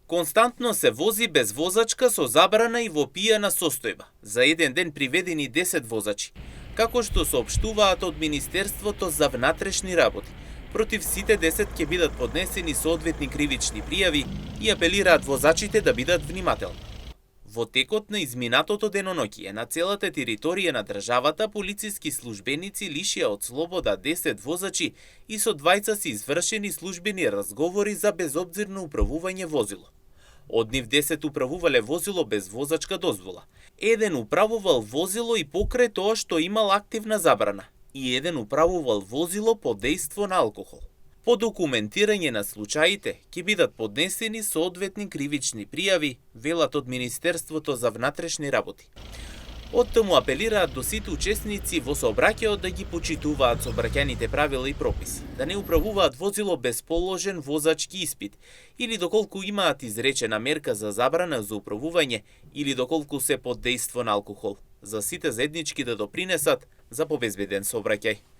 Константно се вози без возачка со забрана и во пијана состојба. За еден ден приведени 10 возачи, како што соопштуваат од Министерството за внатрешни работи. Против сите 10 ќе бидат поднесени соодветни кривични пријави и апелираат возачите да бидат внимателни. Во текот на изминатото деноноќие на целата територија на државата полициски службеници лишија од слобода 10 возачи и со двајца се извршени службени разговори за безобзирно управување возило. Од нив 10 управувале возило без возачка дозвола. Еден управувал возило и покрај тоа што имал активна забрана и еден управувал возило под дејство на алкохол. По документирање на случаите ќе бидат поднесени соодветни кривични пријави, велат од Министерството за внатрешни работи. Оттаму апелираат до сите учесници во сообраќајот да ги почитуваат сообраќајните правила и прописи, да не управуваат возило без положен возачки испит или доколку имаат изречена мерка за забрана за управување или доколку се под дејство на алкохол, за сите заеднички да допринесат за побезбеден сообраќај.